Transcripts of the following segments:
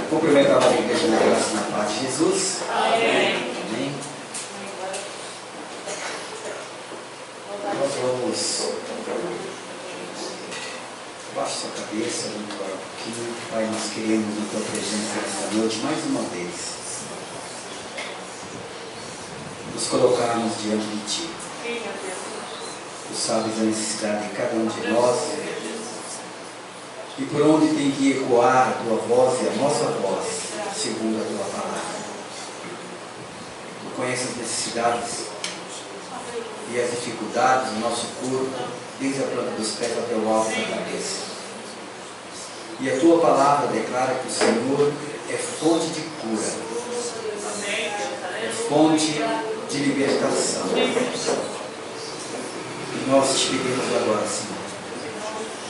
Cumprimentar a igreja na graça e na paz de Jesus. Amém. Amém. Nós vamos. Baixe sua cabeça, vamos orar um pouquinho. Pai, nós queremos a tua presença nesta noite mais uma vez. Nos colocarmos diante de ti. Tu sabes a necessidade de cada um de nós. E por onde tem que ecoar a tua voz e a nossa voz, segundo a tua palavra. Tu conheces as necessidades e as dificuldades do nosso corpo, desde a planta dos pés até o alto da cabeça. E a tua palavra declara que o Senhor é fonte de cura, é fonte de libertação. E nós te pedimos agora, Senhor,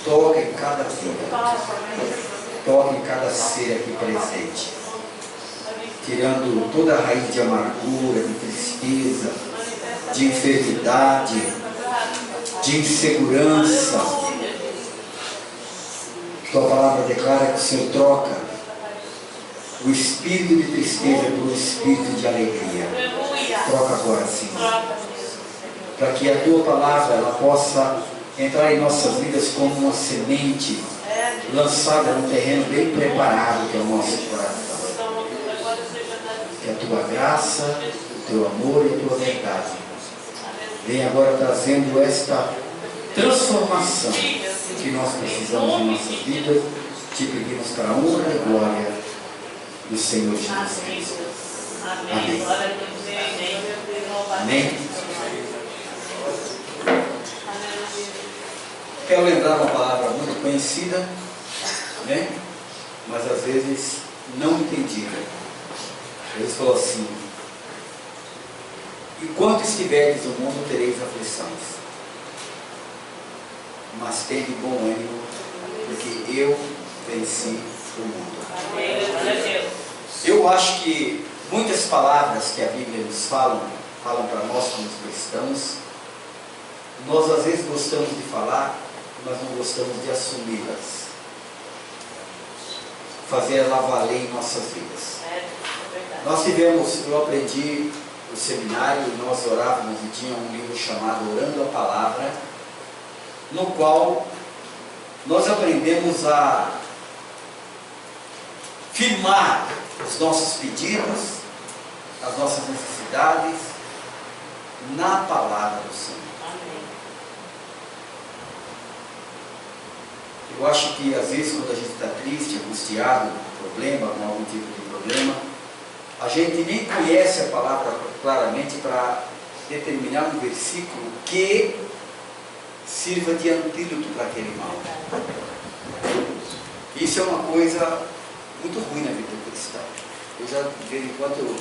toca em cada vida, toca em cada ser aqui presente, tirando toda a raiz de amargura, de tristeza, de enfermidade, de insegurança. Tua palavra declara que o Senhor troca o espírito de tristeza pelo espírito de alegria. Troca agora, Senhor, para que a tua palavra ela possa entrar em nossas vidas como uma semente lançada num terreno bem preparado, que é o nosso coração. Que a tua graça, o teu amor e a tua verdade venha agora trazendo esta transformação que nós precisamos em nossas vidas. Te pedimos para a honra e glória do Senhor Jesus Cristo. Amém. Amém. Quero lembrar uma palavra muito conhecida, né? Mas às vezes não entendida. Jesus falou assim: enquanto estiverdes no mundo tereis aflições, mas tende bom ânimo, porque eu venci o mundo. Eu acho que muitas palavras que a Bíblia nos falam para nós como cristãos, nós às vezes gostamos de falar, mas não gostamos de assumi-las, fazer ela valer em nossas vidas. Nós tivemos, eu aprendi no seminário, nós orávamos e tinha um livro chamado Orando a Palavra, no qual nós aprendemos a firmar os nossos pedidos, as nossas necessidades na palavra do Senhor. Eu acho que às vezes quando a gente está triste, angustiado, com problema, com algum tipo de problema, a gente nem conhece a palavra claramente para determinar um versículo que sirva de antídoto para aquele mal. Isso é uma coisa muito ruim na vida do cristão. Eu já, de vez em quando,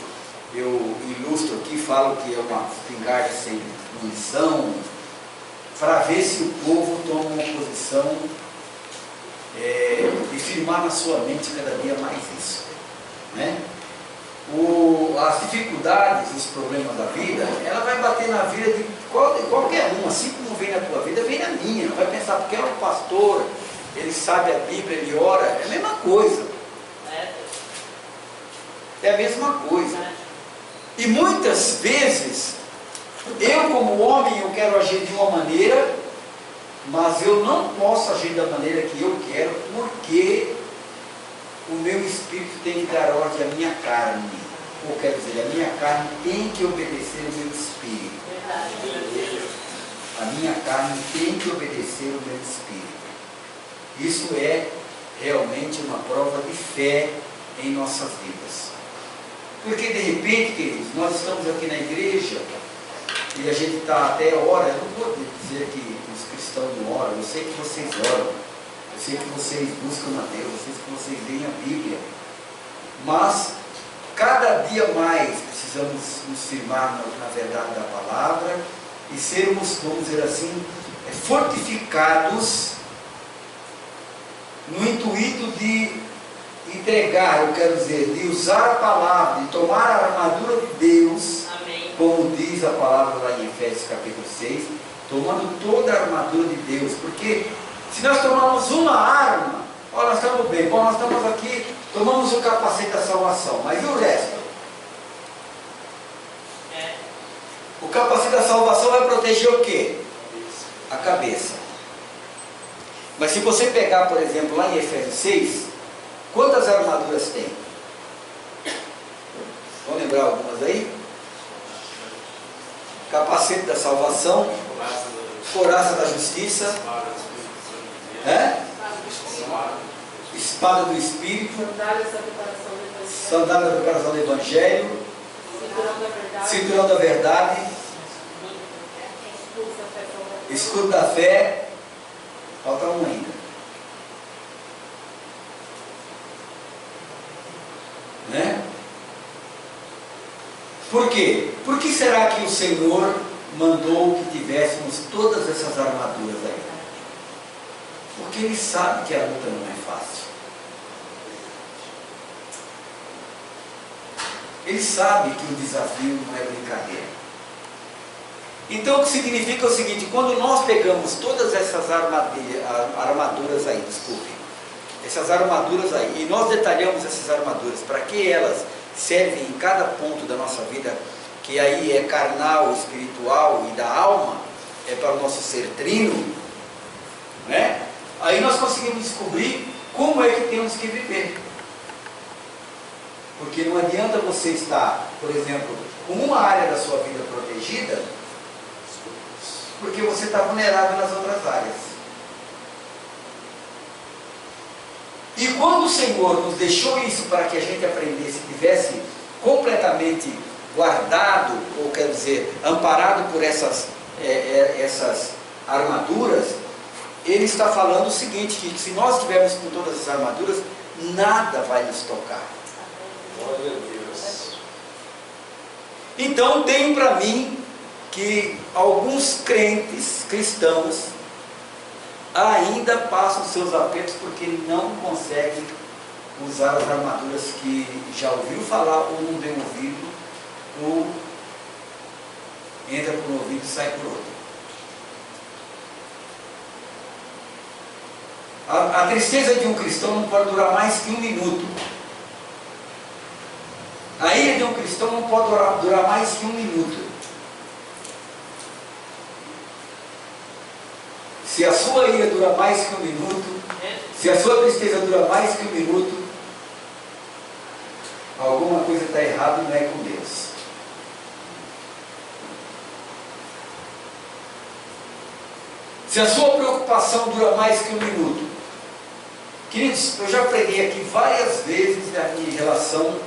eu ilustro aqui, falo que é uma espingarda sem munição, para ver se o povo toma uma posição de firmar na sua mente cada dia mais isso, né? As dificuldades, os problemas da vida, ela vai bater na vida de qualquer um, assim como vem na tua vida, vem na minha. Não vai pensar, porque é um pastor, ele sabe a Bíblia, ele ora, é a mesma coisa. É a mesma coisa. E muitas vezes, eu como homem, eu quero agir de uma maneira, mas eu não posso agir da maneira que eu quero, porque o meu espírito tem que dar ordem à minha carne. Ou quer dizer, a minha carne tem que obedecer ao meu espírito. A minha carne tem que obedecer ao meu espírito. Isso é realmente uma prova de fé em nossas vidas. Porque de repente, queridos, nós estamos aqui na igreja e a gente está até hora. Eu não vou dizer que os cristãos não oram, eu sei que vocês oram, eu sei que vocês buscam a Deus, eu sei que vocês leem a Bíblia, mas cada dia mais precisamos nos firmar na verdade da palavra e sermos, vamos dizer assim, fortificados no intuito de entregar, eu quero dizer, de usar a palavra, de tomar a armadura de Deus. Amém. Como diz a palavra lá em Efésios capítulo 6, tomando toda a armadura de Deus, porque se nós tomarmos uma arma, Ó, nós estamos bem, bom, nós estamos aqui, tomamos o capacete da salvação, mas e o resto? O capacete da salvação vai proteger o quê? A cabeça. Mas se você pegar, por exemplo, lá em Efésios 6, quantas armaduras tem? Vão lembrar algumas aí? Capacete da salvação, couraça da justiça, espada do Espírito, sandália da preparação do Evangelho, cinturão da verdade, escudo da fé, falta um ainda. Né? Por quê? Por que será que o Senhor mandou que tivéssemos todas essas armaduras aí? Porque Ele sabe que a luta não é fácil. Ele sabe que o desafio não é brincadeira. Então o que significa é o seguinte: quando nós pegamos todas essas armaduras aí, essas armaduras aí, e nós detalhamos essas armaduras, para que elas servem em cada ponto da nossa vida, que aí é carnal, espiritual e da alma, é para o nosso ser trino, né? Aí nós conseguimos descobrir como é que temos que viver. Porque não adianta você estar, por exemplo, com uma área da sua vida protegida, porque você está vulnerável nas outras áreas. E quando o Senhor nos deixou isso para que a gente aprendesse, tivesse completamente guardado, ou quer dizer, amparado por essas armaduras, Ele está falando o seguinte, que se nós estivermos com todas as armaduras, nada vai nos tocar. Glória a Deus. Então tem para mim que alguns crentes cristãos ainda passam seus apertos porque não conseguem usar as armaduras que já ouviu falar ou não deu ouvido, ou entra por um ouvido e sai por outro. A tristeza de um cristão não pode durar mais que um minuto. A ira de um cristão não pode durar mais que um minuto. Se a sua ira dura mais que um minuto, se a sua tristeza dura mais que um minuto, alguma coisa está errada e não é com Deus. Se a sua preocupação dura mais que um minuto, queridos, eu já preguei aqui várias vezes em relação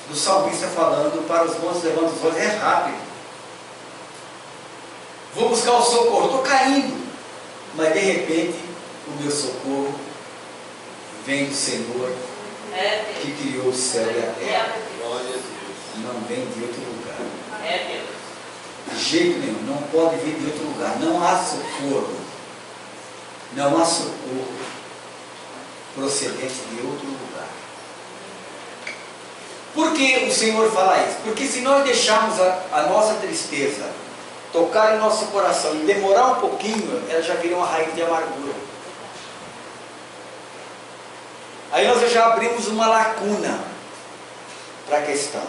do salmista falando para os bons levando os olhos, é rápido. Vou buscar o socorro, estou caindo. Mas de repente o meu socorro vem do Senhor que criou o céu e a terra. Glória a Deus. Não vem de outro lugar. De jeito nenhum, não pode vir de outro lugar. Não há socorro. Não há socorro procedente de outro lugar. Por que o Senhor fala isso? Porque se nós deixarmos a nossa tristeza tocar em nosso coração e demorar um pouquinho, ela já vira uma raiz de amargura. Aí nós já abrimos uma lacuna para a questão.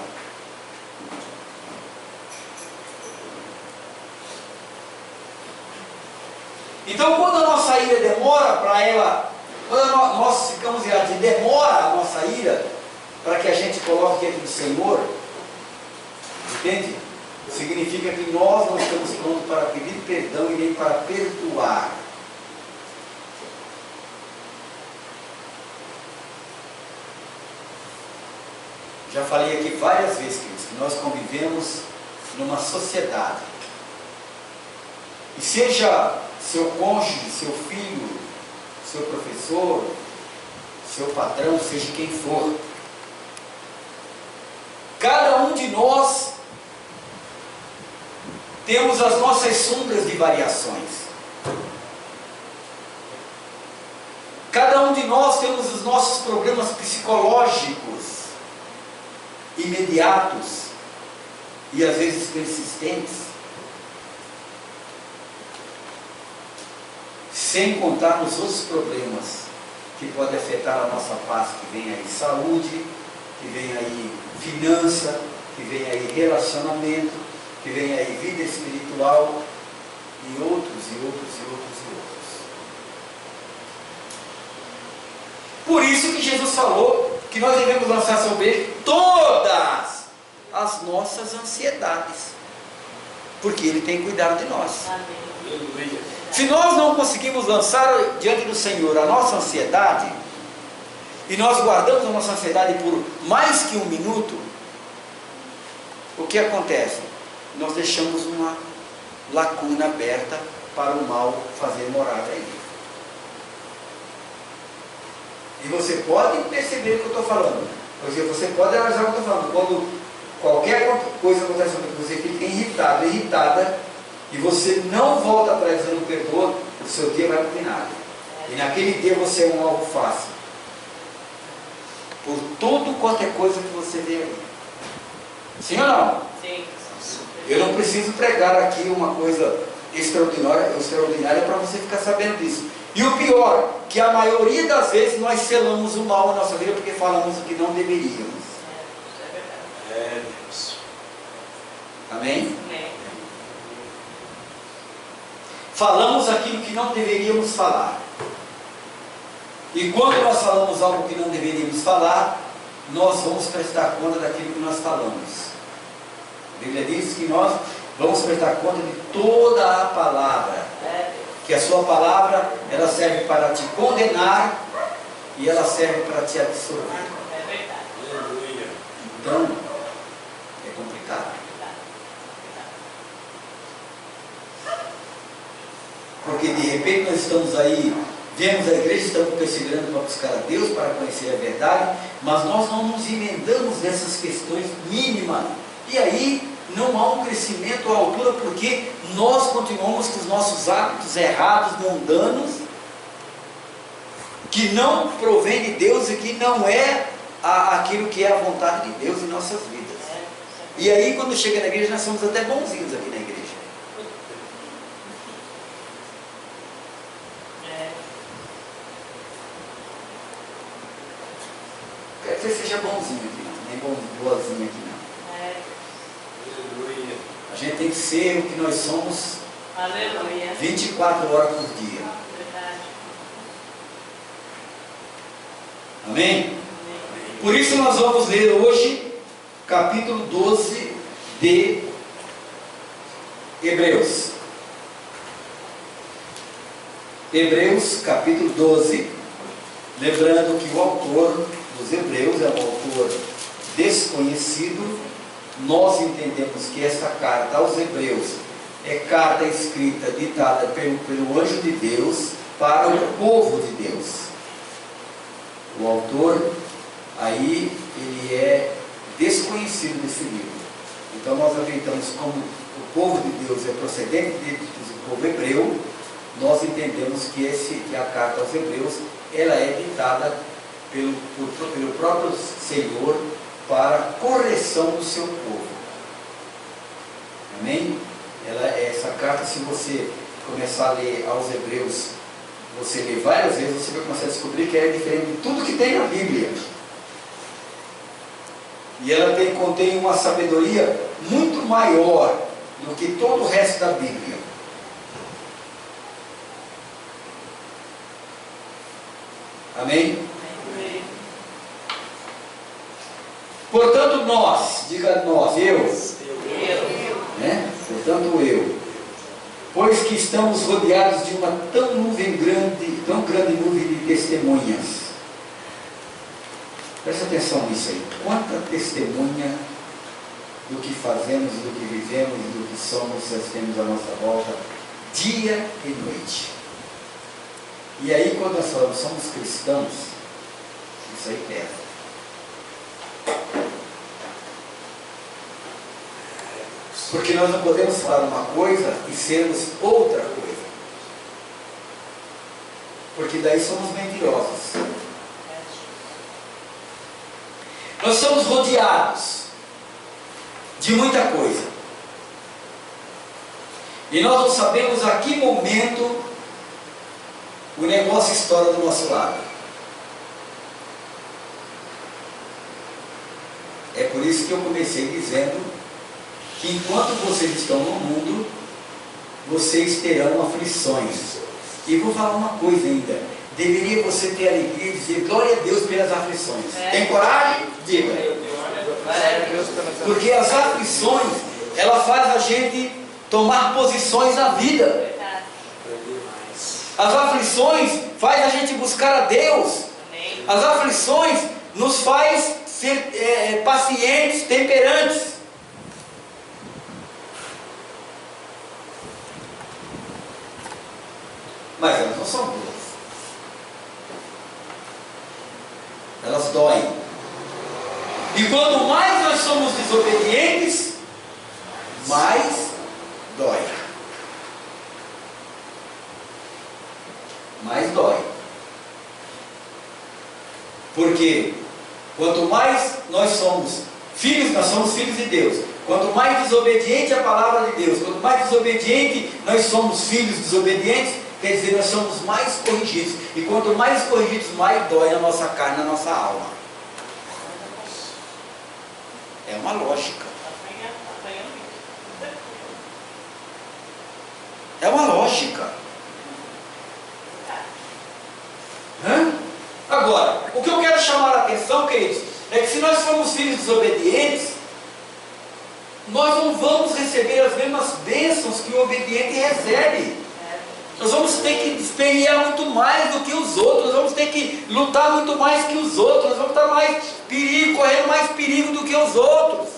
Então quando a nossa ira demora para ela, quando nós ficamos irados e demora a nossa ira para que a gente coloque diante do Senhor, entende? Significa que nós não estamos prontos para pedir perdão e nem para perdoar. Já falei aqui várias vezes, queridos, que nós convivemos numa sociedade. E seja seu cônjuge, seu filho, seu professor, seu patrão, seja quem for, cada um de nós temos as nossas sombras de variações. Cada um de nós temos os nossos problemas psicológicos imediatos e às vezes persistentes, sem contar nos outros problemas que pode afetar a nossa paz, que vem aí saúde, que vem aí finança, que vem aí relacionamento, que vem aí vida espiritual, e outros, e outros, e outros, e outros. Por isso que Jesus falou que nós devemos lançar sobre ele todas as nossas ansiedades, porque ele tem cuidado de nós. Aleluia. Se nós não conseguimos lançar diante do Senhor a nossa ansiedade, e nós guardamos a nossa ansiedade por mais que um minuto, o que acontece? Nós deixamos uma lacuna aberta para o mal fazer morada aí. E você pode perceber o que eu estou falando. Você pode analisar o que eu estou falando. Quando qualquer coisa acontece com você, fica irritado, irritada, e você não volta atrás dizendo perdoa, o seu dia vai para o vinagre. E naquele dia você é um alvo fácil. Por tudo quanto é coisa que você vê aí. Sim ou não? Sim. Eu não preciso pregar aqui uma coisa extraordinária para você ficar sabendo disso. E o pior, que a maioria das vezes nós selamos o mal na nossa vida porque falamos o que não deveríamos. É, Deus. Amém? Amém. Falamos aquilo que não deveríamos falar. E quando nós falamos algo que não deveríamos falar, nós vamos prestar conta daquilo que nós falamos. A Bíblia diz que nós vamos prestar conta de toda a palavra. Que a sua palavra, ela serve para te condenar e ela serve para te absolver. É verdade. Aleluia. Então, é complicado. Porque de repente nós estamos aí, vemos a igreja, estamos perseverando para buscar a Deus, para conhecer a verdade, mas nós não nos emendamos nessas questões mínimas. E aí não há um crescimento à altura, porque nós continuamos com os nossos hábitos errados, mundanos, que não provém de Deus e que não é aquilo que é a vontade de Deus em nossas vidas. E aí quando chega na igreja, nós somos até bonzinhos aqui na igreja. Quero que você seja bonzinho aqui, não, nem boazinho aqui não. Aleluia. A gente tem que ser o que nós somos Aleluia. 24 horas por dia. Verdade. Amém? Por isso nós vamos ler hoje capítulo 12 de Hebreus. Hebreus capítulo 12. Lembrando que o autor dos Hebreus é um autor desconhecido. Nós entendemos que essa carta aos Hebreus é carta escrita, ditada pelo anjo de Deus para o povo de Deus. O autor, aí, ele é desconhecido desse livro. Então nós aceitamos como o povo de Deus é procedente do povo hebreu, nós entendemos que a carta aos Hebreus, ela é ditada pelo próprio Senhor para correção do seu povo. Amém? Essa carta, se você começar a ler aos Hebreus, você lê várias vezes, você vai começar a descobrir que é diferente de tudo que tem na Bíblia. E ela contém uma sabedoria muito maior do que todo o resto da Bíblia. Amém? Portanto nós, diga nós, eu, né? Portanto eu, pois que estamos rodeados de uma tão grande nuvem de testemunhas. Presta atenção nisso aí. Quanta testemunha do que fazemos, do que vivemos, do que somos, nós temos à nossa volta, dia e noite. E aí quando nós falamos, somos cristãos, isso aí pesa. Porque nós não podemos falar uma coisa e sermos outra coisa. Porque daí somos mentirosos. Nós somos rodeados de muita coisa. E nós não sabemos a que momento o negócio estoura do nosso lado. É por isso que eu comecei dizendo que enquanto vocês estão no mundo, vocês terão aflições. E vou falar uma coisa ainda. Deveria você ter alegria e dizer glória a Deus pelas aflições. Tem coragem? Diga. Porque as aflições, ela faz a gente tomar posições na vida. Verdade. As aflições faz a gente buscar a Deus. Amém. As aflições nos faz ser pacientes, temperantes. Mas elas não são boas. Elas doem. E quanto mais nós somos desobedientes, mais dói. Mais dói. Porque quanto mais nós somos filhos de Deus. Quanto mais desobediente a palavra de Deus, quanto mais desobediente nós somos filhos desobedientes, quer dizer, nós somos mais corrigidos. E quanto mais corrigidos, mais dói na nossa carne, na nossa alma. É uma lógica. É uma lógica. Agora, o que eu quero chamar a atenção, queridos, é que se nós formos filhos desobedientes, nós não vamos receber as mesmas bênçãos que o obediente recebe. Nós vamos ter que espernear muito mais do que os outros, nós vamos ter que lutar muito mais que os outros, nós vamos estar mais perigo, correndo mais perigo do que os outros.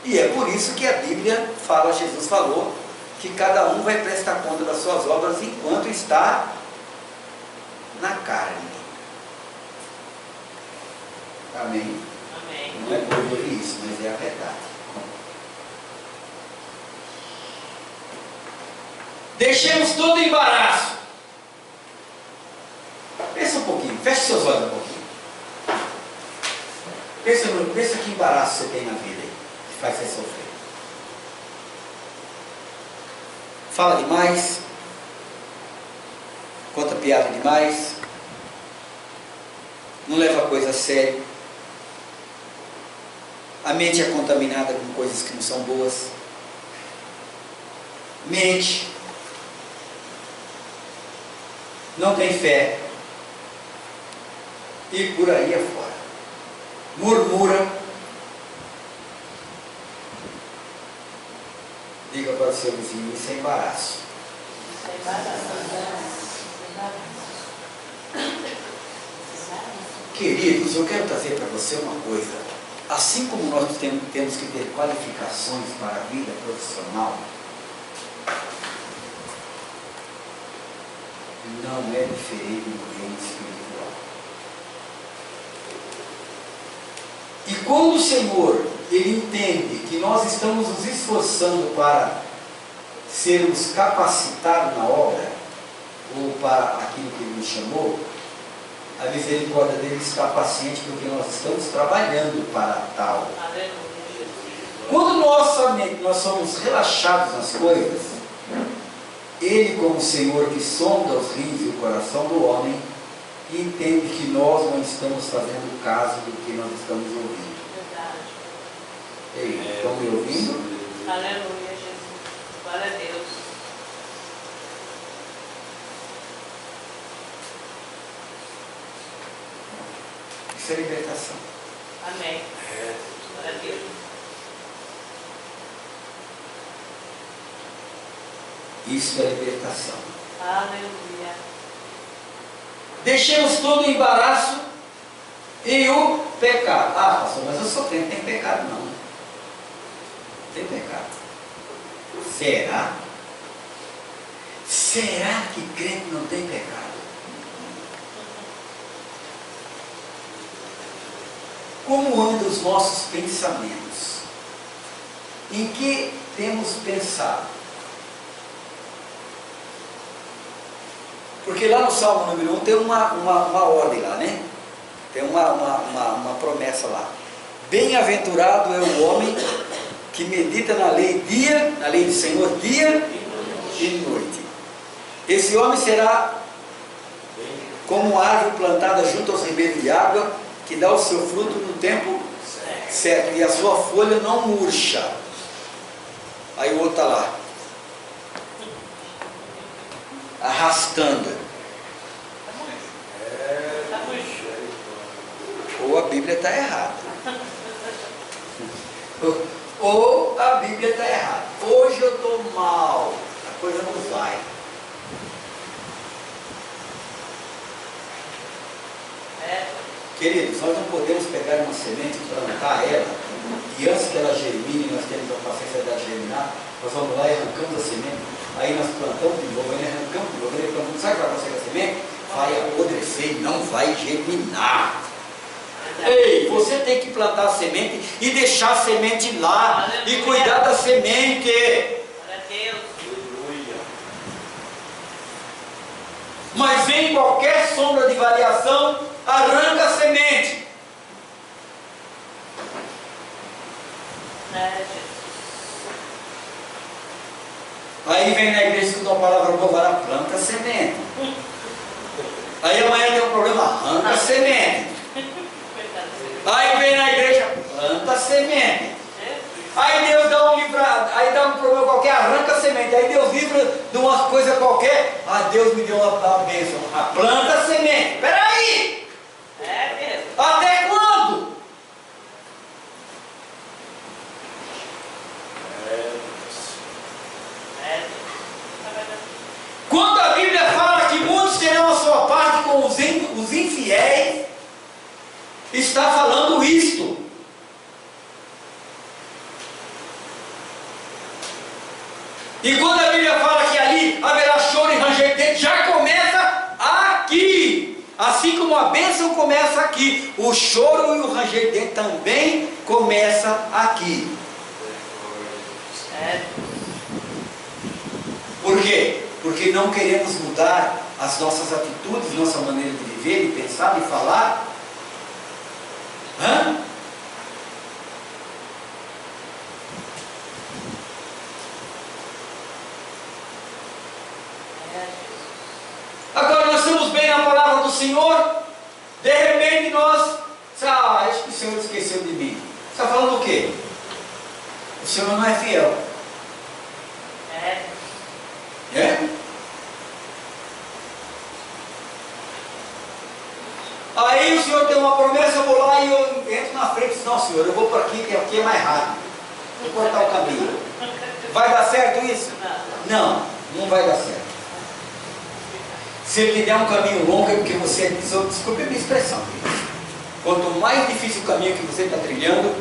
E é por isso que a Bíblia fala, Jesus falou, que cada um vai prestar conta das suas obras enquanto está na carne. Amém? Amém. Não é por isso, mas é a verdade. Deixemos todo o embaraço. Pensa um pouquinho, feche seus olhos um pouquinho. Pensa que embaraço você tem na vida aí, que faz você sofrer. Fala demais, conta piada demais, não leva a coisa a sério, a mente é contaminada com coisas que não são boas, mente, não tem fé, e por aí afora, murmura. Diga para o seu vizinho, isso é embaraço. Queridos, eu quero trazer para você uma coisa. Assim como nós temos que ter qualificações para a vida profissional, não é diferente no reino espiritual. E quando o Senhor, Ele entende que nós estamos nos esforçando para sermos capacitados na obra, ou para aquilo que Ele nos chamou, a misericórdia dele está paciente porque nós estamos trabalhando para tal. Quando nós somos relaxados nas coisas, Ele, como Senhor que sonda os rins e o coração do homem, entende que nós não estamos fazendo caso do que nós estamos ouvindo. Ei, estão me ouvindo? Aleluia, Jesus. Glória a Deus. Isso é libertação. Amém. Glória a Deus. Isso é libertação. Aleluia. Deixemos todo o embaraço e o pecado. Ah, pastor, mas eu sou crente, não tem pecado não. Não tem pecado. Será? Será que crente não tem pecado? Como andam os nossos pensamentos? Em que temos pensado? Porque lá no Salmo número 1 tem uma ordem lá, né? Tem uma promessa lá. Bem-aventurado é o homem que medita na lei do Senhor dia e noite. Esse homem será como árvore plantada junto aos ribeiros de água, que dá o seu fruto no tempo certo, e a sua folha não murcha. Aí o outro está lá, arrastando. Ou a Bíblia está errada. Ou a Bíblia está errada. Hoje eu estou mal, a coisa não vai. Queridos, nós não podemos pegar uma semente e plantar ela, e antes que ela germine, nós temos a paciência de germinar, nós vamos lá e arrancamos a semente, aí nós plantamos de novo, aí arrancamos de novo, aí plantamos, sabe o que vai acontecer com a semente? Vai apodrecer e não vai germinar. Ei, você tem que plantar a semente e deixar a semente lá, e cuidar da semente. Mas vem qualquer sombra de variação, arranca a semente. Aí vem na igreja escuta uma palavra boa, planta a semente. Aí amanhã tem um problema, arranca a semente. Aí vem na igreja, planta a semente. Aí Deus dá um livrado, aí dá um problema qualquer, arranca a semente. Aí Deus livra de uma coisa qualquer. Deus me deu uma bênção. Planta a semente. Peraí! Até quando? Quando a Bíblia fala que muitos terão a sua parte com os infiéis, está falando isto. E quando a Bíblia fala que ali haverá choro e ranger de dentes, já começa aqui. Assim como a bênção começa aqui, o choro e o ranger de dentes também começa aqui. Por quê? Porque não queremos mudar as nossas atitudes, nossa maneira de viver, de pensar, de falar. Agora nós estamos bem na palavra do Senhor, de repente nós, acho que o Senhor esqueceu de mim. Você está falando o quê? O Senhor não é fiel. Aí o Senhor tem uma promessa, eu vou lá e eu entro na frente e digo, não Senhor, eu vou por aqui, que aqui é mais rápido. Vou cortar o caminho. Vai dar certo isso? Não, não vai dar certo. Se ele lhe der um caminho longo é porque você é desculpe a minha expressão. Quanto mais difícil o caminho que você está trilhando,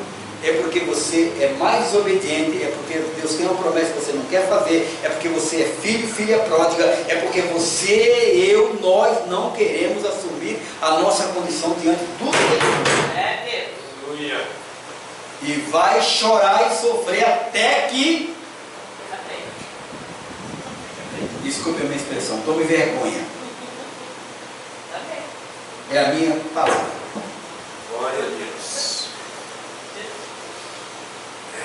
é porque você é mais desobediente, é porque Deus tem uma promessa que você não quer fazer, é porque você é filho, filha pródiga, é porque você, nós não queremos assumir a nossa condição diante de tudo que Deus. E vai chorar e sofrer até que... Desculpe a minha expressão, tome vergonha. É a minha palavra. Glória a Deus.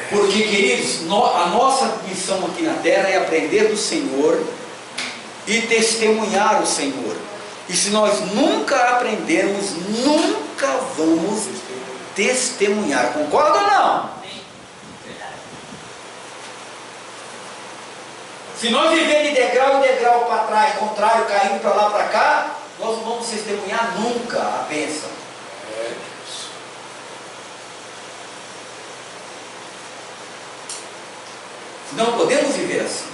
Porque, queridos, a nossa missão aqui na terra é aprender do Senhor e testemunhar o Senhor. E se nós nunca aprendermos, nunca vamos testemunhar. Concorda ou não? Se nós vivermos de degrau em degrau para trás, contrário, caindo para lá para cá, nós não vamos testemunhar nunca a bênção. Não podemos viver assim.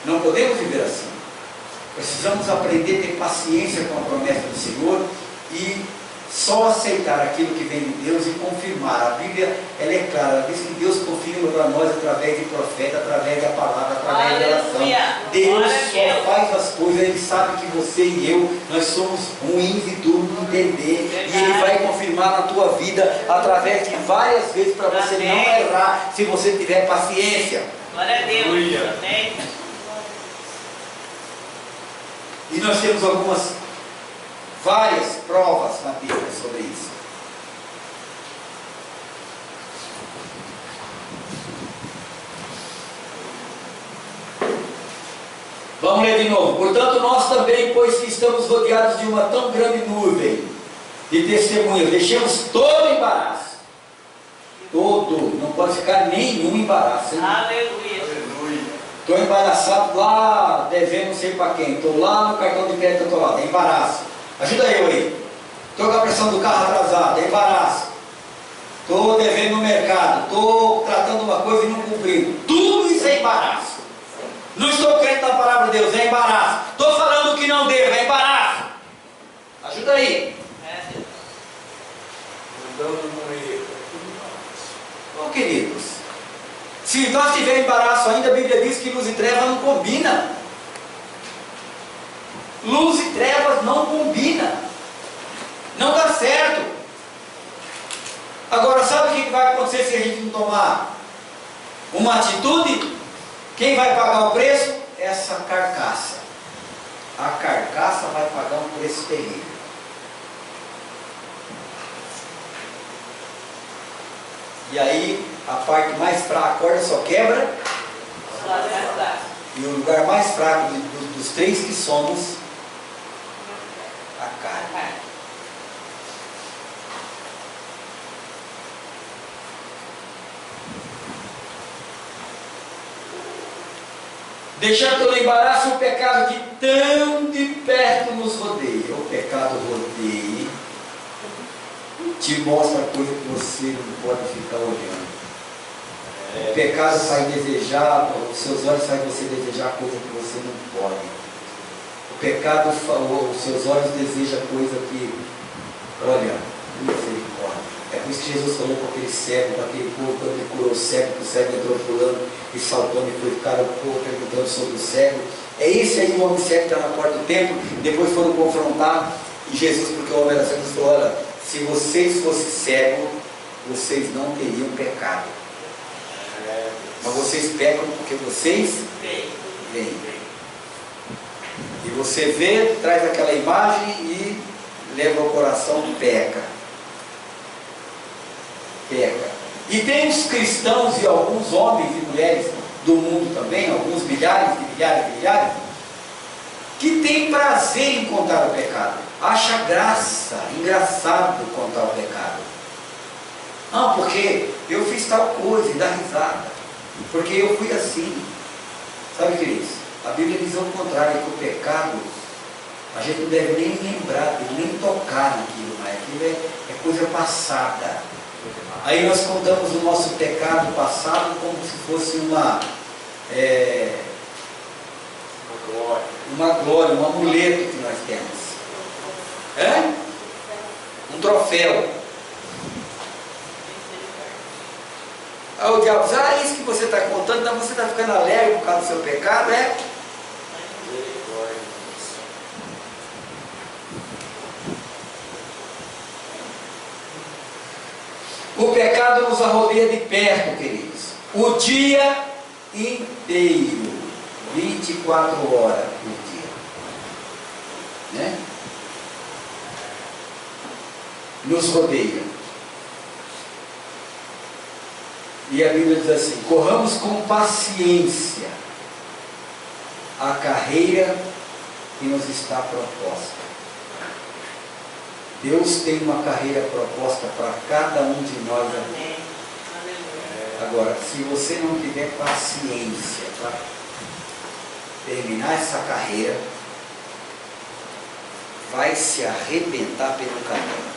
Não podemos viver assim. Precisamos aprender a ter paciência com a promessa do Senhor e só aceitar aquilo que vem de Deus e confirmar. A Bíblia, ela é clara, ela diz que Deus confirma para nós através de profeta, através da palavra, através da oração. Deus só faz as coisas, Ele sabe que você e eu, nós somos ruins e duros de entender. E Ele vai confirmar na tua vida através de várias vezes para você não errar, se você tiver paciência. Glória a Deus. Amém. E nós temos várias provas na Bíblia sobre isso. Vamos Vamos ler de novo. Portanto, nós também, pois que estamos rodeados de uma tão grande nuvem de testemunhas, deixemos todo embaraço. Todo, não pode ficar nenhum embaraço. Hein? Aleluia. Estou embaraçado lá, devendo não sei para quem. Estou lá no cartão de crédito, estou lá, é embaraço. Ajuda eu aí. Estou com a pressão do carro atrasada, é embaraço. Estou devendo no mercado, estou tratando uma coisa e não cumprindo. Tudo isso é embaraço. Não estou crendo na palavra de Deus, é embaraço. Estou falando o que não devo, é embaraço. Ajuda aí. Andando no erro. Bom, queridos, se nós tivermos embaraço ainda, a Bíblia diz que luz e trevas não combinam. Luz e trevas não combinam. Não dá certo. Agora, sabe o que vai acontecer se a gente não tomar uma atitude? Quem vai pagar o preço? Essa carcaça. A carcaça vai pagar um preço terrível. E aí, a parte mais fraca, a corda só quebra. E o lugar mais fraco dos três que somos, a carne. Deixar todo embaraço o pecado que tão de perto nos rodeia. O pecado rodeia, te mostra coisa que você não pode ficar olhando. O pecado faz desejar, os seus olhos fazem você desejar coisa que você não pode. O pecado, os seus olhos desejam coisa que, olha, misericórdia. É por isso que Jesus falou com aquele cego, com aquele povo, quando ele curou o cego, que o cego entrou pulando e saltando e foi ficar o povo perguntando sobre o cego. É esse aí o homem cego que está na porta do templo. Depois foram confrontar e Jesus, porque o homem era cego, falou: olha, se vocês fossem cegos, vocês não teriam pecado. Mas vocês pecam porque vocês veem. E você vê, traz aquela imagem e leva ao coração, peca. E tem os cristãos e alguns homens e mulheres do mundo também, alguns milhares de milhares, que têm prazer em contar o pecado. Acha graça, engraçado contar o pecado. Não, porque eu fiz tal coisa e dá risada. Porque eu fui assim. Sabe, queridos? A Bíblia diz ao contrário, que o pecado, a gente não deve nem lembrar, nem tocar naquilo, mas aquilo é coisa passada. Aí nós contamos o nosso pecado passado como se fosse uma glória, um amuleto que nós temos. Um troféu. Aí o diabo diz, isso que você está contando, não, você está ficando alegre por causa do seu pecado, é? O pecado nos arrodeia de perto, queridos. O dia inteiro. 24 horas por dia. Né? Nos rodeia. E a Bíblia diz assim: corramos com paciência a carreira que nos está proposta. Deus tem uma carreira proposta para cada um de nós. Amém. Agora, se você não tiver paciência para terminar essa carreira, vai se arrebentar pelo caminho.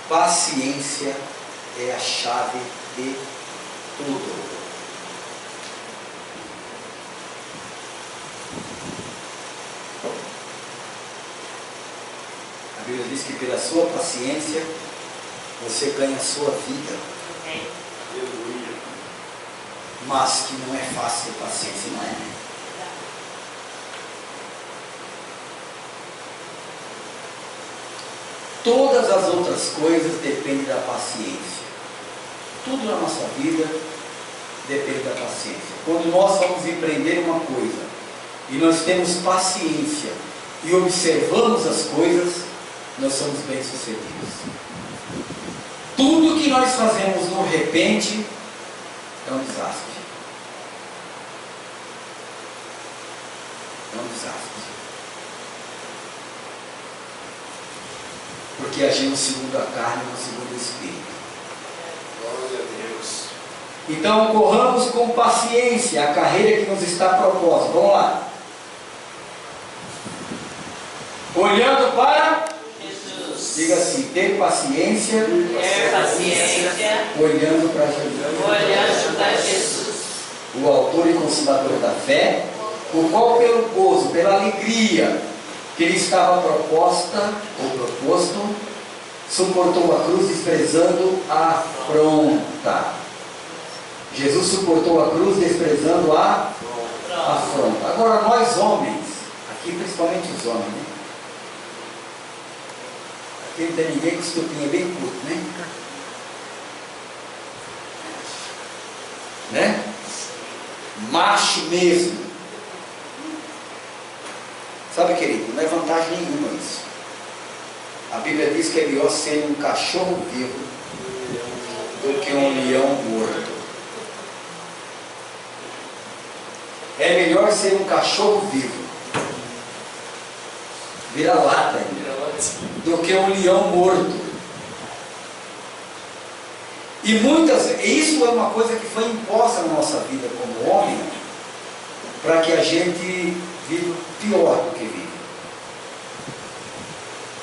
Paciência é a chave de tudo. A Bíblia diz que pela sua paciência você ganha a sua vida. Aleluia. Mas que não é fácil ter paciência, não é? Todas as outras coisas dependem da paciência. Tudo na nossa vida depende da paciência. Quando nós vamos empreender uma coisa e nós temos paciência e observamos as coisas, nós somos bem-sucedidos. Tudo que nós fazemos no repente é um desastre. É um desastre. Porque agimos segundo a carne e não segundo o Espírito. Glória a Deus. Então, corramos com paciência a carreira que nos está proposta. Vamos lá. Olhando para Jesus. Diga assim, ter paciência, Ter paciência. olhando para Jesus. Olhando para Jesus. O autor e consumador da fé, o qual pelo gozo, pela alegria que lhe estava proposto, suportou a cruz desprezando a afronta. Jesus suportou a cruz desprezando a afronta. Agora nós homens, aqui principalmente os homens, né? Aqui não tem ninguém com estupinha bem curto, né? Macho mesmo. Sabe, querido, não é vantagem nenhuma isso. A Bíblia diz que é melhor ser um cachorro vivo do que um leão morto. É melhor ser um cachorro vivo, vira-lata ainda, do que um leão morto. E isso é uma coisa que foi imposta na nossa vida como homem, para que a gente viva pior do que vive.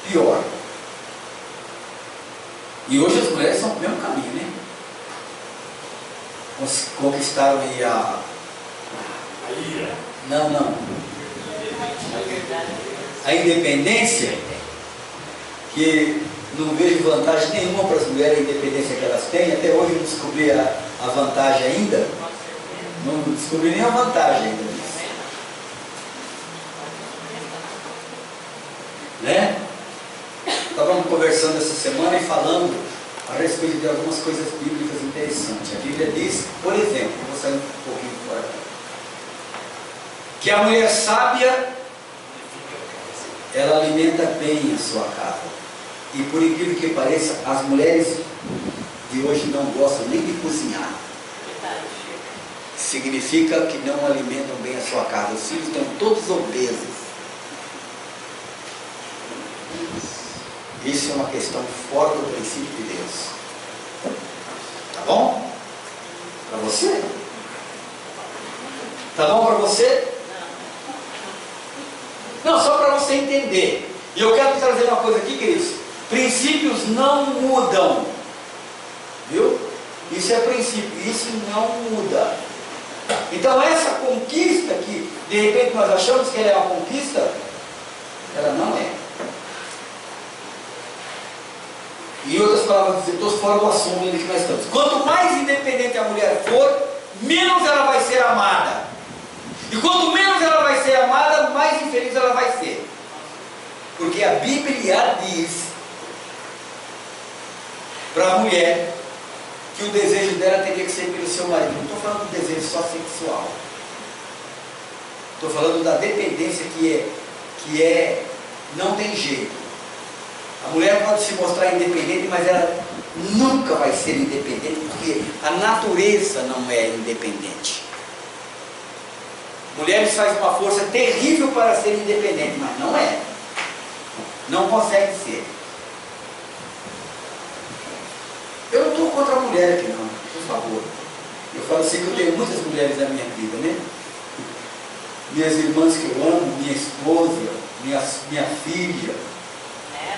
Pior. E hoje as mulheres são o mesmo caminho, né? Conquistaram aí a independência, que não vejo vantagem nenhuma para as mulheres, a independência que elas têm. Até hoje não descobri a vantagem ainda. Não descobri nem a vantagem ainda disso. Né? Estávamos conversando essa semana e falando a respeito de algumas coisas bíblicas interessantes. A Bíblia diz, por exemplo, vou sair um pouquinho fora, que a mulher sábia, ela alimenta bem a sua casa. E por incrível que pareça, as mulheres de hoje não gostam nem de cozinhar. Significa que não alimentam bem a sua casa. Os filhos estão todos obesos. Isso é uma questão fora do princípio de Deus. Tá bom? Para você? Tá bom para você? Não, só para você entender. E eu quero trazer uma coisa aqui, queridos. Princípios não mudam. Viu? Isso é princípio, isso não muda. Então essa conquista que de repente nós achamos que ela é uma conquista, ela não é. E em outras palavras, estou fora do assunto onde nós estamos. Quanto mais independente a mulher for, menos ela vai ser amada. E quanto menos ela vai ser amada, mais infeliz ela vai ser. Porque a Bíblia diz para a mulher que o desejo dela teria que ser pelo seu marido. Não estou falando do desejo só sexual. Estou falando da dependência que não tem jeito. A mulher pode se mostrar independente, mas ela nunca vai ser independente, porque a natureza não é independente. Mulheres fazem uma força terrível para ser independente, mas não é. Não consegue ser. Eu não estou contra a mulher aqui não, por favor. Eu falo assim que eu tenho muitas mulheres na minha vida, né? Minhas irmãs que eu amo, minha esposa, minha filha,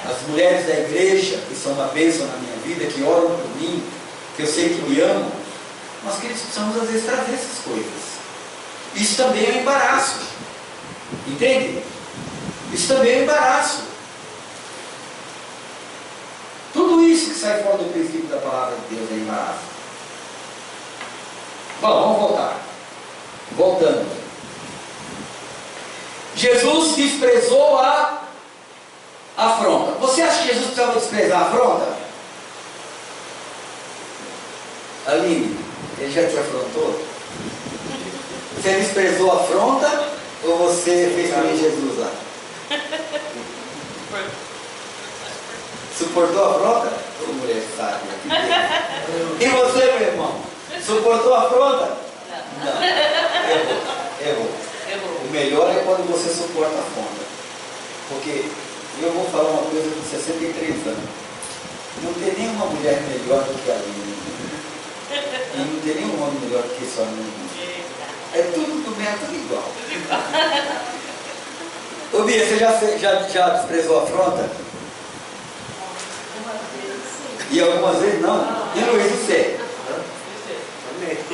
as mulheres da igreja, que são uma bênção na minha vida, que oram por mim, que eu sei que me amam. Nós precisamos às vezes trazer essas coisas. Isso também é um embaraço. Entende? Isso também é um embaraço. Tudo isso que sai fora do princípio da palavra de Deus é embaraço. Bom, vamos voltar. Voltando. Jesus desprezou a afronta. Você acha que Jesus precisava desprezar a afronta? Aline, ele já te afrontou? Você desprezou a afronta ou você fez que nem Jesus lá? Suportou a afronta? Ô, mulher sábia. E você, meu irmão? Suportou a afronta? Não. Errou. O melhor é quando você suporta a afronta. Porque eu vou falar uma coisa com 63 anos. Não tem nenhuma mulher melhor do que a minha. E não tem nenhum homem melhor do que sua minha. É tudo do mesmo, tudo igual. Ô Bia, você já desprezou a afronta? E algumas vezes não. E Luiz, você?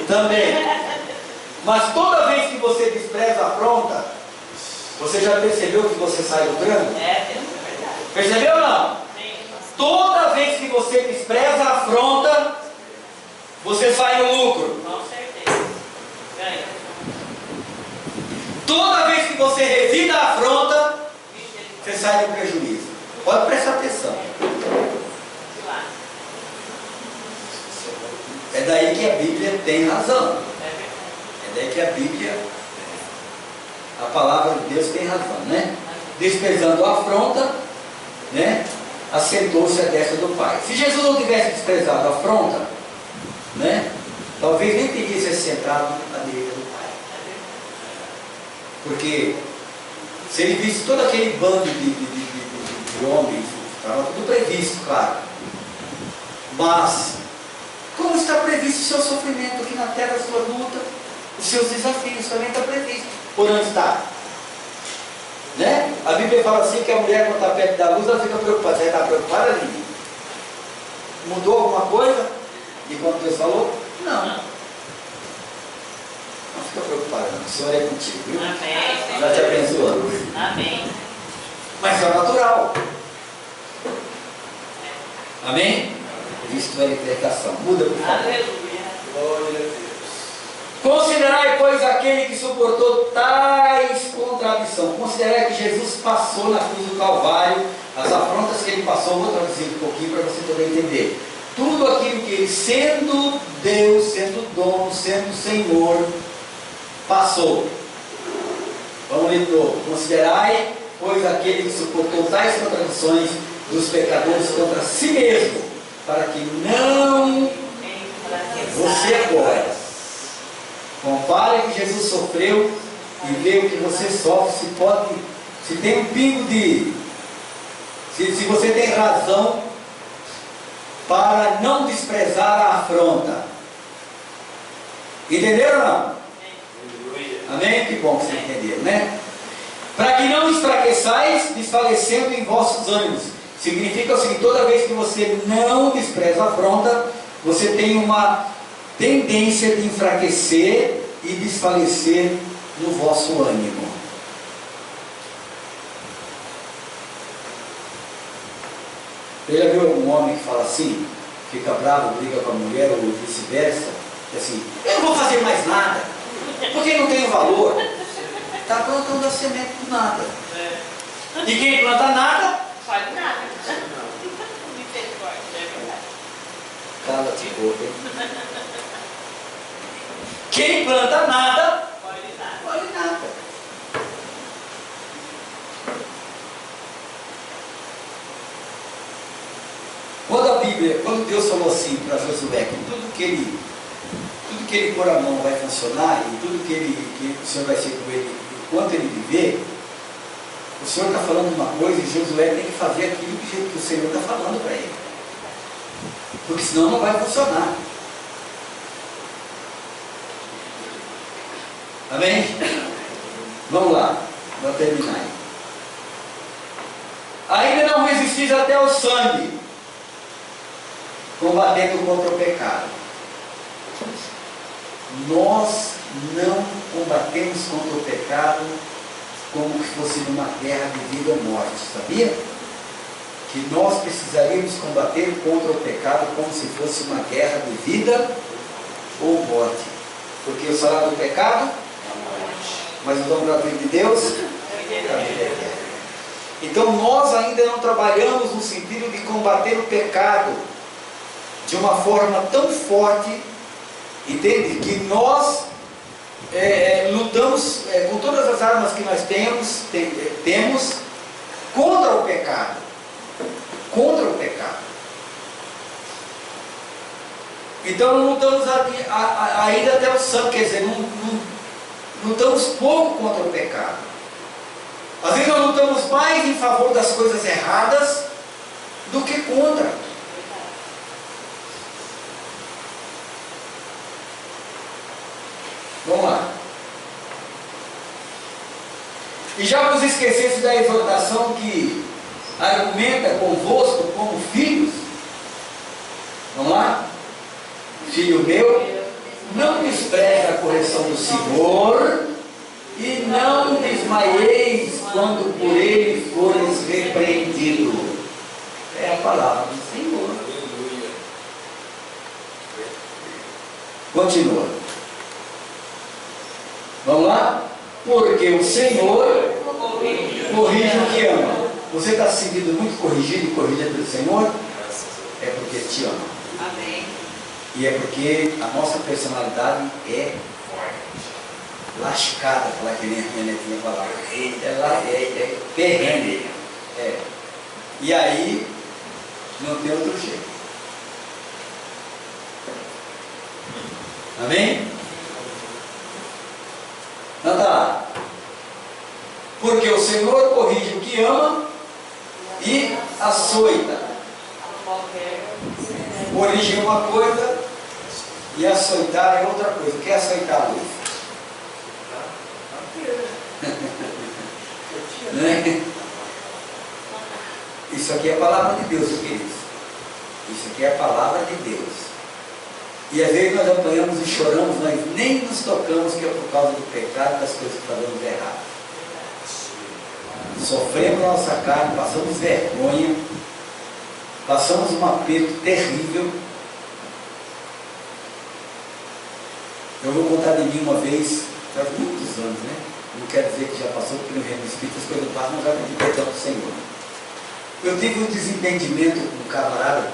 Também. Mas toda vez que você despreza a afronta, você já percebeu que você sai lucrando? É verdade. Percebeu ou não? Sim. Toda vez que você despreza a afronta, você sai no lucro. Com certeza. Ganha. Toda vez que você revida a afronta, você sai no prejuízo. Pode prestar atenção. É daí que a Bíblia tem razão. É daí que a Bíblia, a palavra de Deus tem razão, né? Desprezando a afronta, né? Assentou-se à destra do Pai. Se Jesus não tivesse desprezado a afronta, né? Talvez nem teria se sentado à direita do Pai. Porque se ele visse todo aquele bando de homens, estava tudo previsto, claro. Mas como está previsto o seu sofrimento aqui na terra, a sua luta, os seus desafios também está previsto. Por onde está? Né? A Bíblia fala assim que a mulher, quando está perto da luz, ela fica preocupada. Você está preocupada, ali? Mudou alguma coisa? E quando Deus falou? Não. Não fica preocupada, não. O Senhor é contigo, viu? Amém. Já te abençoou. Amém. Mas é natural. Amém? Isto é libertação. Muda, por favor. Aleluia. Glória a Deus. Considerai, pois, aquele que suportou tais contradições. Considerai que Jesus passou na cruz do Calvário, as afrontas que ele passou. Vou traduzir um pouquinho para você poder entender. Tudo aquilo que ele, sendo Deus, sendo dono, sendo Senhor, passou. Vamos ler de novo. Considerai, pois, aquele que suportou tais contradições dos pecadores contra si mesmo, para que não você agora compare que Jesus sofreu e vê o que você sofre, se tem um pingo de, se você tem razão para não desprezar a afronta. Entenderam ou não? Amém? Que bom que vocês entenderam, né? Para que não enfraqueçais, desfalecendo em vossos ânimos. Significa o seguinte: toda vez que você não despreza a afronta, você tem uma tendência de enfraquecer e desfalecer no vosso ânimo. Você já viu algum homem que fala assim, fica bravo, briga com a mulher ou vice-versa, assim, eu não vou fazer mais nada, porque não tem valor. Está plantando a semente do nada. E quem planta nada, Pode nada. Misericórdia, é verdade. cala-te boca, hein? Quem planta nada, Pode nada. colhe nada. Quando a Bíblia, quando Deus falou assim para Josué, que tudo que ele pôr a mão vai funcionar, e tudo que o Senhor vai ser com ele, enquanto ele viver, o Senhor está falando uma coisa e Josué tem que fazer aquilo que o Senhor está falando para ele. Porque senão não vai funcionar. Amém? Vamos lá, vou terminar aí. Ainda não resistis até ao sangue, combatendo contra o pecado. Nós não combatemos contra o pecado como se fosse numa guerra de vida ou morte, sabia? Que nós precisaríamos combater contra o pecado como se fosse uma guerra de vida ou morte. Porque o salário do pecado, mas o dom gratuito de Deus, então nós ainda não trabalhamos no sentido de combater o pecado de uma forma tão forte, entende? Que nós lutamos com todas as armas que nós temos contra o pecado. contra o pecado. Então não estamos ainda até o sangue, quer dizer, não estamos pouco contra o pecado. Às vezes nós lutamos mais em favor das coisas erradas do que contra. Vamos lá. E já vos esqueceste da exortação que argumenta convosco como filhos? Vamos lá? Filho meu, não despreze a correção do Senhor e não desmaieis quando por ele fores repreendido. É a palavra do Senhor. Aleluia. Continua. Vamos lá? Porque o Senhor corrige o que ama. Você está se sentindo muito corrigido e corrigido pelo Senhor? Graças a É porque te ama. Amém. E é porque a nossa personalidade é lascada, falar que nem a minha netinha falava. Ela é perrengue. É. E aí, não tem outro jeito. Amém? Então tá lá. Porque o Senhor corrige o que ama e açoita. Corrigir uma coisa e açoitar é outra coisa. O que é açoitar, Luiz? Né? Isso aqui é a palavra de Deus, queridos. Isso aqui é a palavra de Deus. E às vezes nós apanhamos e choramos, nós nem nos tocamos que é por causa do pecado, das coisas que fazemos errado. Sofremos na nossa carne, passamos vergonha, passamos um aperto terrível. Eu vou contar de mim uma vez, faz muitos anos, né? Não quero dizer que já passou, porque no reino do Espírito as coisas passam, mas já pedi perdão do Senhor. Eu tive um desentendimento com um camarada,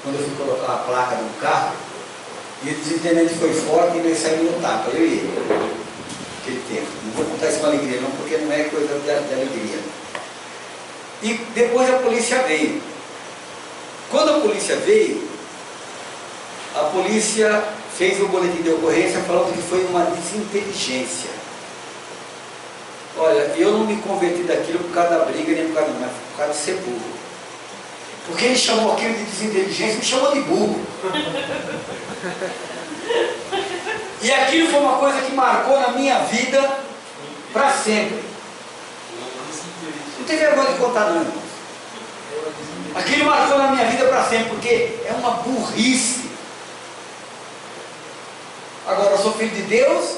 quando eu fui colocar a placa no carro, e o desentendimento foi forte e nós saímos no tapa, eu e ele, aquele tempo. Não vou contar isso com alegria não, porque não é coisa de alegria. E depois a polícia veio. Quando a polícia veio, a polícia fez o boletim de ocorrência falando que foi uma desinteligência. Olha, eu não me converti daquilo por causa da briga, nem por causa do, mas por causa de ser burro. Porque ele chamou aquilo de desinteligência, me chamou de burro. E aquilo foi uma coisa que marcou na minha vida para sempre. Não tem vergonha de contar não, irmãos. Aquilo marcou na minha vida para sempre, porque é uma burrice. Agora, eu sou filho de Deus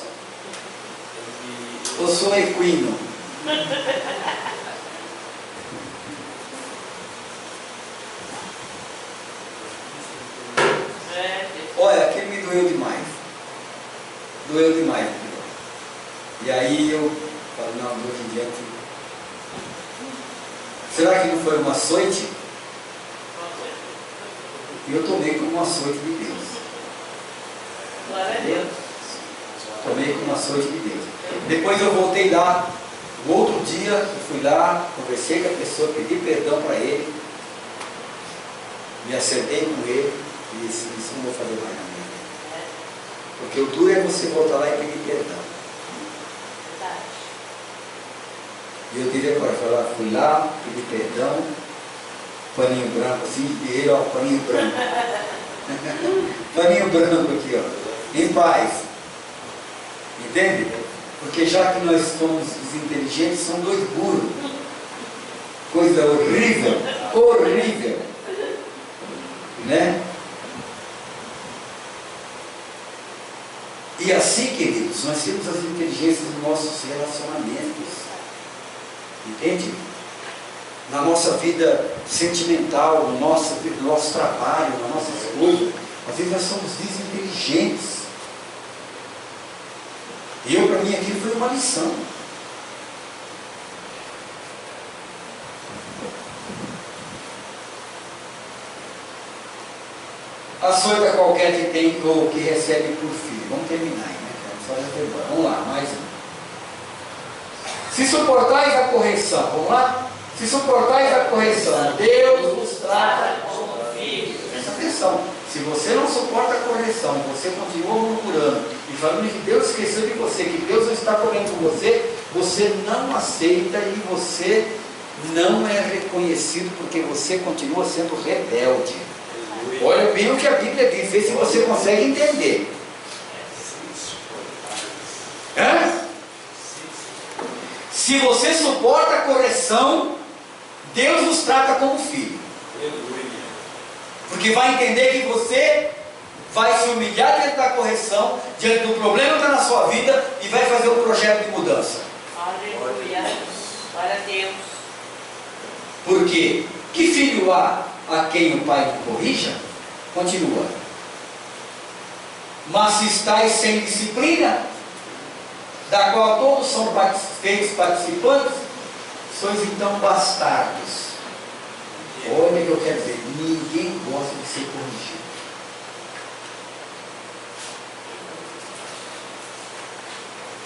ou sou equino? Olha, aquilo me doeu demais. Doeu demais. E aí eu falei, não, hoje em diante. Será que não foi um açoite? E eu tomei como um açoite de Deus. Glória a Deus. Tomei como um açoite de Deus. Depois eu voltei lá, no outro dia, eu fui lá, conversei com a pessoa, pedi perdão para ele, me acertei com ele e disse, isso não vou fazer mais na minha vida. Porque o duro é você voltar lá e pedir perdão. E eu tive agora, fui lá, pedi perdão, paninho branco assim, e ele, ó, paninho branco. Paninho branco aqui, ó, em paz. Entende? Porque já que nós somos desinteligentes, são dois burros. Coisa horrível, horrível. Né? E assim, queridos, nós temos as inteligências dos nossos relacionamentos. Entende? Na nossa vida sentimental, no nosso trabalho, nas nossas coisas. Às vezes nós somos desinteligentes. E para mim, aquilo foi uma lição. Açoita qualquer que tem ou que recebe por filho. Vamos terminar aí, né? Só já foi embora. Vamos lá, mais um. Se suportais a correção, vamos lá? Se suportais a correção, Deus vos trata. como filhos. Presta atenção. Se você não suporta a correção, você continua murmurando e falando que Deus esqueceu de você, que Deus não está correndo com você, você não aceita e você não é reconhecido porque você continua sendo rebelde. Olha bem o que a Bíblia diz, vê se você consegue entender. Se você suporta a correção, Deus nos trata como filho. Porque vai entender que você vai se humilhar diante da correção, diante do problema que está na sua vida e vai fazer um projeto de mudança. Aleluia. Glória a Deus. Por quê? Que filho há a quem o pai não corrija? Continua. Mas se estáis sem disciplina, da qual todos são feitos participantes, sois então bastardos. Olha o que eu quero dizer, ninguém gosta de ser corrigido.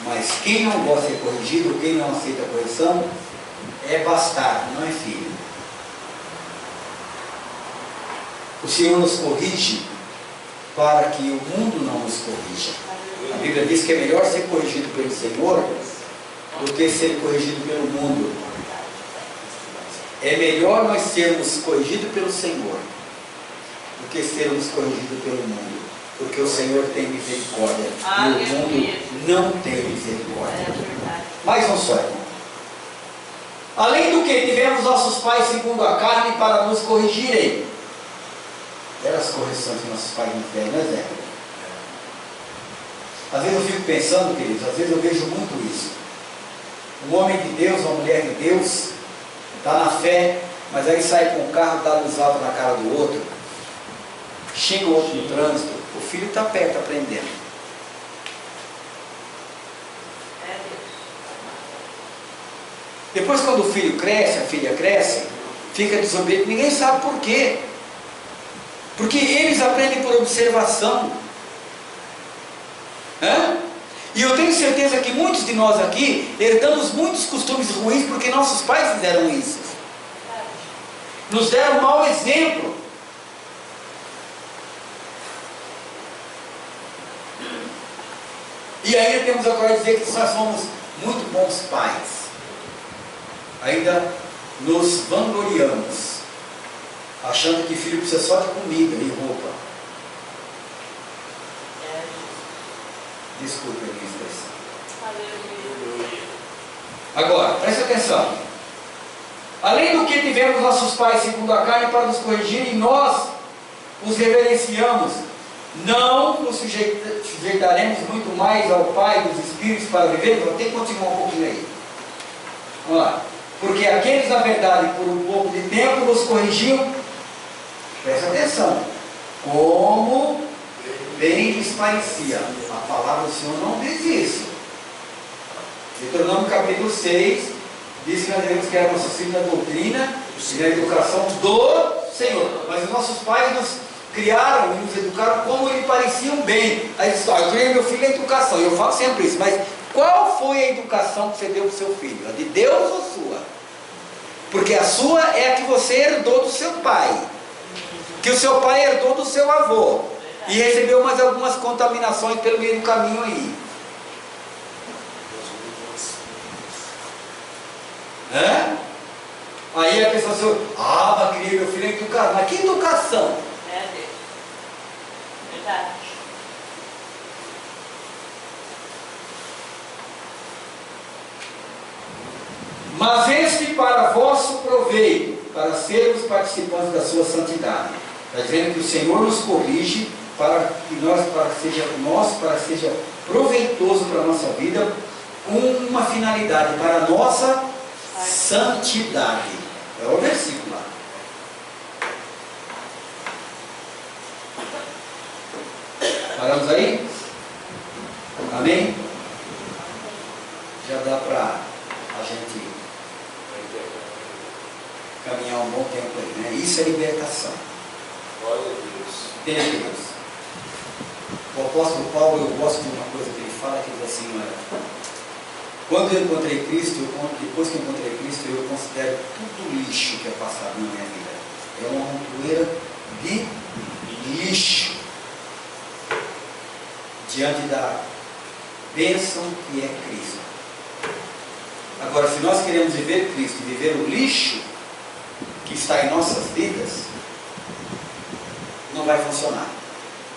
Mas quem não gosta de ser corrigido, quem não aceita a correção, é bastardo, não é filho. O Senhor nos corrige para que o mundo não nos corrija. A Bíblia diz que é melhor ser corrigido pelo Senhor do que ser corrigido pelo mundo. É melhor nós sermos corrigidos pelo Senhor do que sermos corrigidos pelo mundo. Porque o Senhor tem misericórdia e o mundo não tem misericórdia. Mais um só, irmão. Além do que tivemos nossos pais segundo a carne para nos corrigirem. Eram as correções que nossos pais nos deram, não é? Às vezes eu fico pensando, queridos, às vezes eu vejo muito isso. Um homem de Deus, uma mulher de Deus, está na fé, mas aí sai com o carro, dá luz alta na cara do outro, xinga o outro no trânsito, o filho está perto, aprendendo. Depois quando o filho cresce, a filha cresce, fica desobediente, ninguém sabe por quê. Porque eles aprendem por observação. E eu tenho certeza que muitos de nós aqui herdamos muitos costumes ruins porque nossos pais fizeram isso. Nos deram um mau exemplo. E ainda temos a coragem de dizer que nós somos muito bons pais. Ainda nos vangloriamos, achando que filho precisa só de comida e roupa. Desculpe a minha expressão. Agora, presta atenção. Além do que tivemos nossos pais segundo a carne para nos corrigir, e nós os reverenciamos, não nos sujeitaremos muito mais ao Pai dos Espíritos para viver? Vou ter que continuar um pouquinho aí. Vamos lá. Porque aqueles, na verdade, por um pouco de tempo nos corrigiam, presta atenção, como bem lhes parecia. A palavra do Senhor não diz isso. Deuteronômio capítulo 6 diz que nós devemos criar nossos filhos na doutrina e na educação do Senhor. Mas os nossos pais nos criaram e nos educaram como lhe pareciam bem. Aí diz, eu criei meu filho na educação, e eu falo sempre isso, mas qual foi a educação que você deu para o seu filho? A de Deus ou sua? Porque a sua é a que você herdou do seu pai, que o seu pai herdou do seu avô, e recebeu mais algumas contaminações pelo meio do caminho aí. Aí a pessoa diz, mas criei meu filho em educação. Mas que educação? Verdade. Mas este para vosso proveito, para sermos participantes da sua santidade. Está dizendo que o Senhor nos corrige para que seja proveitoso para a nossa vida, com uma finalidade, para a nossa santidade. É o versículo lá. Paramos aí? Amém? Já dá para a gente caminhar um bom tempo aí, né? Isso é libertação. Glória a Deus. Entende, Deus? O apóstolo Paulo, eu gosto de uma coisa que ele fala, que diz assim, olha, Quando eu encontrei Cristo, depois que eu encontrei Cristo, eu considero tudo lixo que é passado na minha vida. É uma montoeira de lixo diante da bênção que é Cristo. Agora, se nós queremos viver Cristo, viver o lixo que está em nossas vidas, não vai funcionar.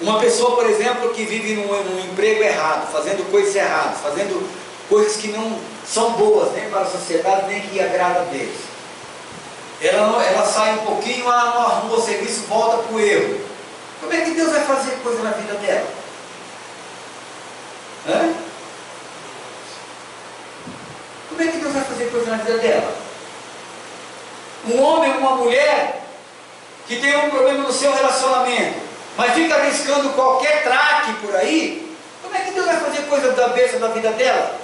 Uma pessoa, por exemplo, que vive num emprego errado, fazendo coisas erradas, fazendo coisas que não são boas nem para a sociedade, nem que agrada a Deus. Ela sai um pouquinho, não arruma o serviço, volta para o erro. Como é que Deus vai fazer coisa na vida dela? Hã? Como é que Deus vai fazer coisa na vida dela? Um homem ou uma mulher que tem um problema no seu relacionamento, mas fica arriscando qualquer traque por aí, como é que Deus vai fazer coisa da bênção da vida dela?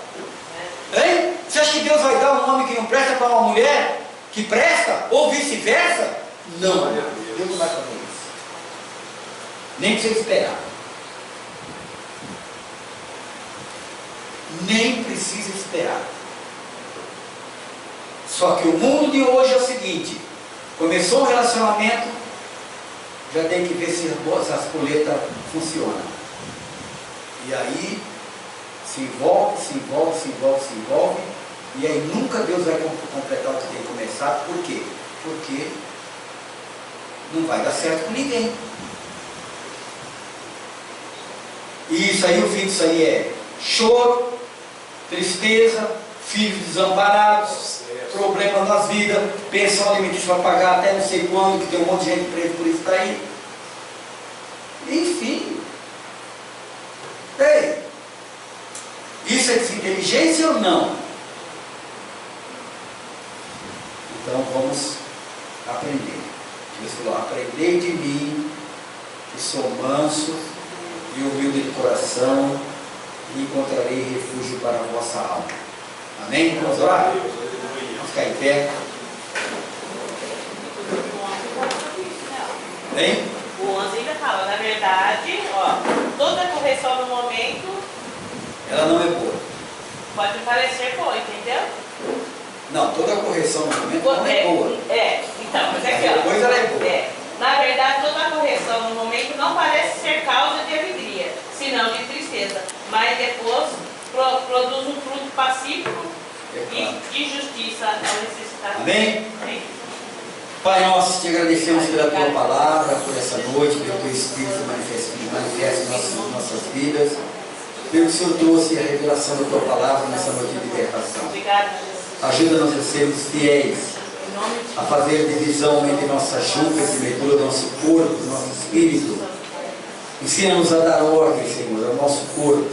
Hein? Você acha que Deus vai dar um homem que não presta para uma mulher que presta? Ou vice-versa? Não, Deus não vai fazer isso. Nem precisa esperar. Nem precisa esperar. Só que o mundo de hoje é o seguinte: começou um relacionamento, já tem que ver se as coletas funcionam. E aí se envolve, e aí nunca Deus vai completar o que tem que começar. Por quê? Porque não vai dar certo com ninguém. E isso aí, o fim disso aí é choro, tristeza, filhos desamparados, problemas nas vidas, pensão alimentícia para pagar até não sei quando, que tem um monte de gente presa por isso daí. Enfim. Ei, isso é desinteligência ou não? Então vamos aprender. Jesus falou: aprendei de mim, que sou manso e humilde de coração, e encontrarei refúgio para a vossa alma. Amém? Vamos orar? Vamos ficar em pé. Hein? O 11 ainda fala, na verdade, ó, toda correção no momento, ela não é boa. pode parecer boa, entendeu? Não, toda correção no momento não é boa. Então, mas aqui, ó. Depois ela é boa. Na verdade, toda correção no momento não parece ser causa de alegria, senão de tristeza, mas depois produz um fruto pacífico e de justiça ao necessitado. Amém? Amém. Pai nosso, te agradecemos pela tua palavra, por essa noite, pelo teu Espírito manifeste em nossas vidas. Pelo que o Senhor trouxe a revelação da tua palavra nessa noite de libertação. Ajuda-nos a sermos fiéis, a fazer divisão entre nossas juntas e medula do nosso corpo, do nosso espírito. Ensina-nos a dar ordem, Senhor, ao nosso corpo,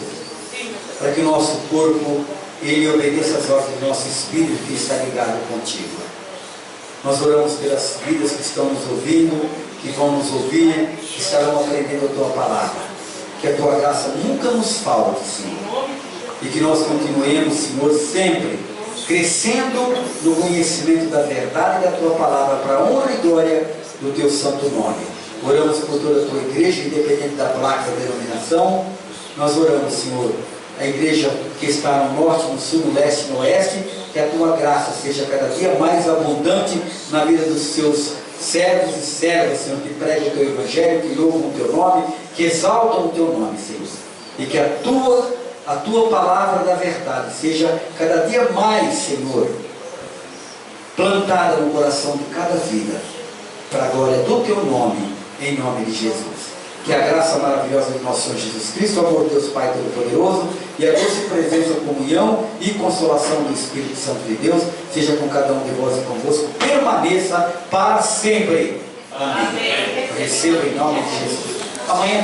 para que o nosso corpo ele obedeça às ordens do nosso espírito que está ligado contigo. Nós oramos pelas vidas que estão nos ouvindo, que vão nos ouvir, que estarão aprendendo a tua palavra. Que a tua graça nunca nos falte, Senhor. E que nós continuemos, Senhor, sempre crescendo no conhecimento da verdade da tua palavra, para a honra e glória do teu santo nome. Oramos por toda a tua igreja, independente da placa da denominação. Nós oramos, Senhor, a igreja que está no norte, no sul, no leste e no oeste, que a tua graça seja cada dia mais abundante na vida dos seus servos e servas, Senhor, que pregam o teu evangelho, que louvam o teu nome, que exaltam o teu nome, Senhor. E que a tua palavra da verdade seja cada dia mais, Senhor, plantada no coração de cada vida, para a glória do teu nome, em nome de Jesus. Que a graça maravilhosa de nosso Senhor Jesus Cristo, o amor de Deus Pai Todo-Poderoso e a doce presença, comunhão e consolação do Espírito Santo de Deus seja com cada um de vós e convosco, permaneça para sempre. Amém. Receba em nome de Jesus. Amanhã